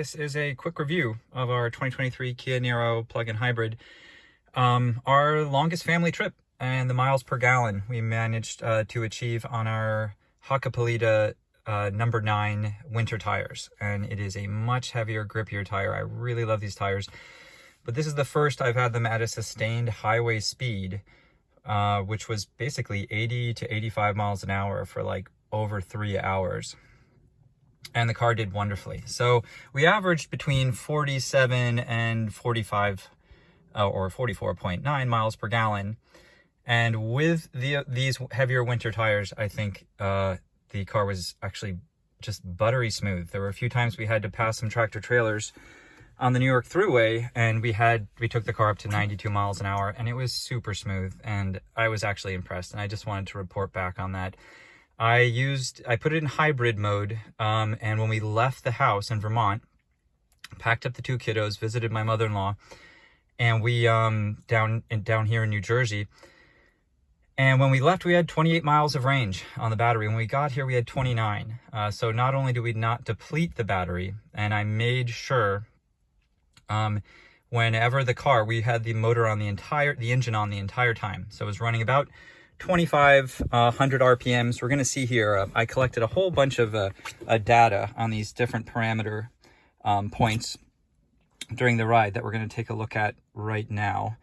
This is a quick review of our 2023 Kia Niro plug-in hybrid, our longest family trip and the miles per gallon we managed to achieve on our Hakkapeliitta number 9 winter tires. And it is a much heavier, grippier tire. I really love these tires, but this is the first I've had them at a sustained highway speed, which was basically 80 to 85 miles an hour for like over 3 hours. And the car did wonderfully. So we averaged between 47 and 45 or 44.9 miles per gallon. And with these heavier winter tires, I think the car was actually just buttery smooth. There were a few times we had to pass some tractor trailers on the New York Thruway, and we took the car up to 92 miles an hour, and it was super smooth. And I was actually impressed, and I just wanted to report back on that. I put it in hybrid mode, and when we left the house in Vermont, packed up the 2 kiddos, visited my mother-in-law, and we down here in New Jersey. And when we left, we had 28 miles of range on the battery. When we got here, we had 29. So not only do we not deplete the battery, and I made sure whenever we had the motor on the engine on the entire time. So it was running about 2,500 RPMs. We're going to see here, I collected a whole bunch of data on these different parameter points during the ride that we're going to take a look at right now.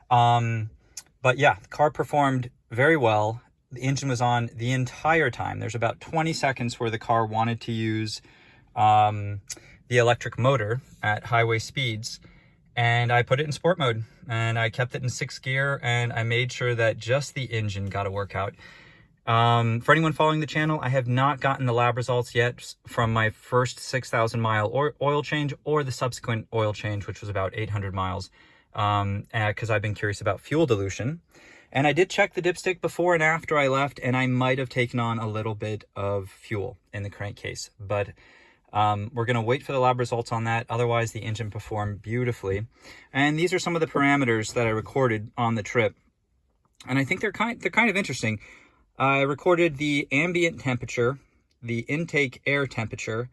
But yeah, the car performed very well. The engine was on the entire time. There's about 20 seconds where the car wanted to use the electric motor at highway speeds, and I put it in sport mode, and I kept it in 6th gear, and I made sure that just the engine got a workout. For anyone following the channel, I have not gotten the lab results yet from my first 6,000 mile oil change or the subsequent oil change, which was about 800 miles, because I've been curious about fuel dilution. And I did check the dipstick before and after I left, and I might have taken on a little bit of fuel in the crankcase, but we're going to wait for the lab results on that. Otherwise, the engine performed beautifully. And these are some of the parameters that I recorded on the trip. And I think they're kind of interesting. I recorded the ambient temperature, the intake air temperature,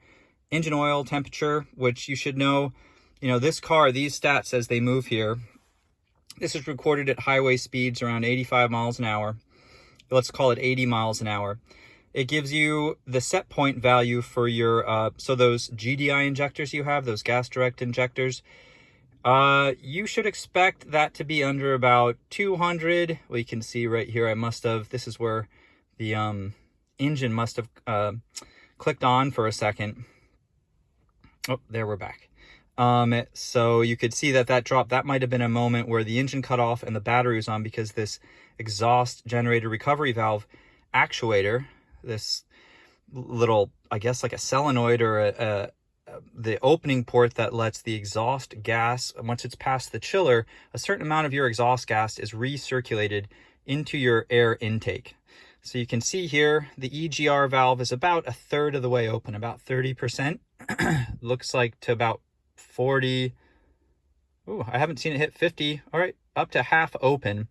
engine oil temperature, which you should know, this car, these stats as they move here, this is recorded at highway speeds around 85 miles an hour. Let's call it 80 miles an hour. It gives you the set point value for your, so those GDI injectors you have, those gas direct injectors, you should expect that to be under about 200. Well, you can see right here, this is where the engine must have clicked on for a second. Oh, there we're back. So you could see that dropped. That might have been a moment where the engine cut off and the battery was on, because this exhaust generator recovery valve actuator, this little, I guess like a solenoid or the opening port that lets the exhaust gas, once it's past the chiller, a certain amount of your exhaust gas is recirculated into your air intake. So you can see here, the EGR valve is about a third of the way open, about 30%. Looks like to about 40. Ooh, I haven't seen it hit 50. All right, up to half open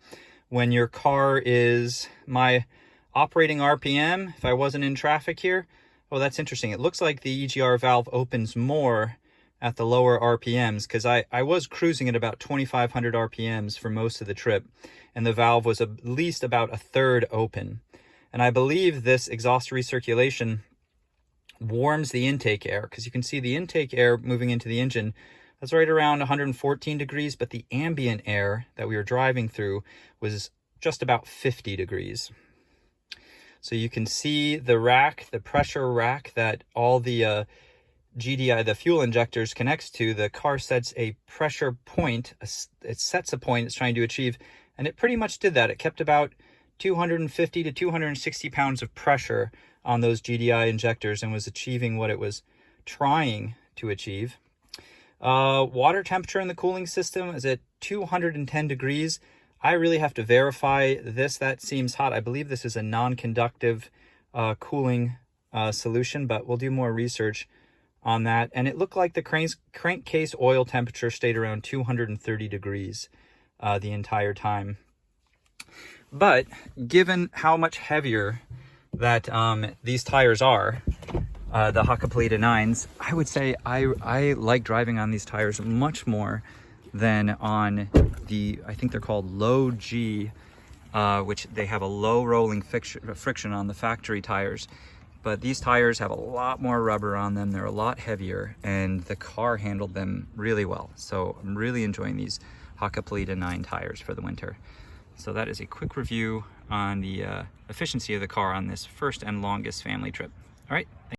when your car is my operating RPM. If I wasn't in traffic here, oh, that's interesting. It looks like the EGR valve opens more at the lower RPMs, because I was cruising at about 2,500 RPMs for most of the trip, and the valve was at least about a third open. And I believe this exhaust recirculation warms the intake air, because you can see the intake air moving into the engine, that's right around 114 degrees, but the ambient air that we were driving through was just about 50 degrees. So you can see the rack, the pressure rack that all the GDI, the fuel injectors, connects to. The car sets a pressure point, it sets a point it's trying to achieve, and it pretty much did that. It kept about 250 to 260 pounds of pressure on those GDI injectors and was achieving what it was trying to achieve. Water temperature in the cooling system is at 210 degrees. I really have to verify this. That seems hot. I believe this is a non-conductive cooling solution, but we'll do more research on that. And it looked like the crankcase oil temperature stayed around 230 degrees the entire time. But given how much heavier that these tires are, the Hakkapeliitta 9s, I would say I like driving on these tires much more than on the, I think they're called low G, which they have a low rolling friction on the factory tires. But these tires have a lot more rubber on them. They're a lot heavier, and the car handled them really well. So I'm really enjoying these Hakkapeliitta 9 tires for the winter. So that is a quick review on the efficiency of the car on this first and longest family trip. All right.